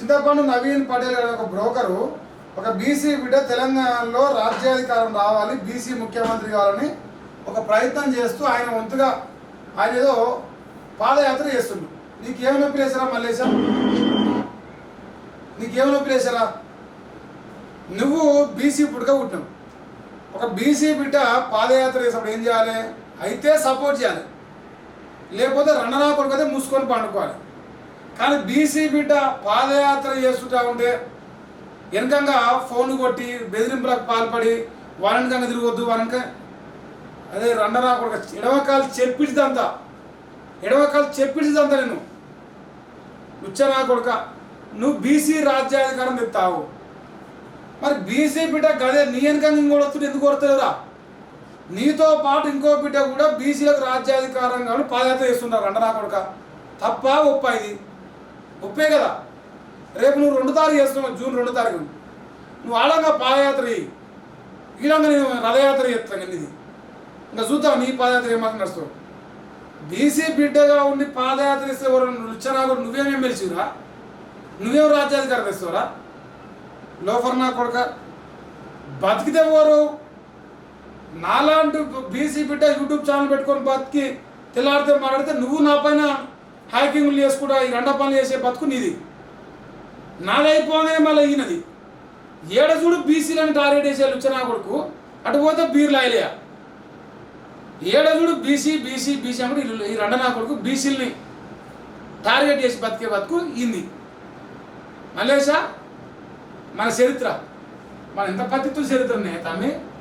చింతపండు నవీన్ పటేల్ అనే ఒక బ్రోకరు ఒక బీసీ బిడ్డ తెలంగాణలో రాజ్యాధికారం రావాలి, బీసీ ముఖ్యమంత్రి కావాలని ఒక ప్రయత్నం చేస్తూ ఆయన వంతుగా ఆయన ఏదో పాదయాత్ర చేస్తుండు. నీకేం నొప్పి లేసారా మల్లేశా? నీకేం నొప్పి లేసారా? నువ్వు బీసీ పుట్టుక పుట్టినావు. ఒక బీసీ బిడ్డ పాదయాత్ర చేసినప్పుడు ఏం చేయాలి? అయితే సపోర్ట్ చేయాలి, లేకపోతే రణరా కొడుకైతే మూసుకొని పండుకోవాలి. కానీ బీసీ బిడ్డ పాదయాత్ర చేస్తుంటా ఉంటే వెనకంగా ఫోన్ కొట్టి బెదిరింపులకు పాల్పడి వారంకంగా తిరగొద్దు, వారంక అదే రండరా కొడుక ఎడవకాలు చెప్పించిదంతా నేను లుచ్చనా కొడుక. నువ్వు బీసీ రాజ్యాధికారం తెస్తావు, మరి బీసీ బిడ్డ గదే నీ వెనకంగా ఇంకోటి వస్తుంటే ఎందుకు కొడతలేరా? నీతో పాటు ఇంకో బిడ్డ కూడా బీసీలకు రాజ్యాధికారం కాబట్టి పాదయాత్ర చేస్తున్నారు. రండరా కొడుక తప్ప ఒప్ప? ఇది ఒప్పే కదా. రేపు నువ్వు 2 తారీఖు చేస్తున్నావు, జూన్ 2 తారీఖు నువ్వు ఆడంగా పాదయాత్ర ఈడంగా నేను రథయాత్ర చేస్తాను. ఇది ఇంకా చూద్దాం నీ పాదయాత్ర ఏమాత్రం నడుస్తావు. బీసీ బిడ్డగా ఉండి పాదయాత్ర ఇస్తే ఎవరు లుచ్చనా కూడా నువ్వేమేం గెలిచిరా? నువ్వేం రాజ్యాధికారం తెస్తావురా? లోఫర్ నా కొడుక బతికితే ఎవరు? నాలాంటి బీసీ బిడ్డ యూట్యూబ్ ఛానల్ పెట్టుకొని బతికి తెల్లాడితే మాట్లాడితే నువ్వు నా పైన హ్యాకింగ్లు చేసుకుంటా ఈ 2 పనులు చేసే బతుకు నీది. నాదైపోగానే మళ్ళీ ఈయనది. ఏడ చూడు బీసీలను టార్గెట్ చేసే లుచ్చనా కొడుకు, అటు పోతే బీర్లు ఆయలేయా. ఏడ చూడు బీసీ బీసీ బీసీ అంటే ఈ 2 నా కొడుకు బీసీలని టార్గెట్ చేసి బతికే బతుకు ఇంది. మల్లేశా మన చరిత్ర, మన ఎంత పత్తితో చరిత్ర ఉన్నాయి తమ్మి.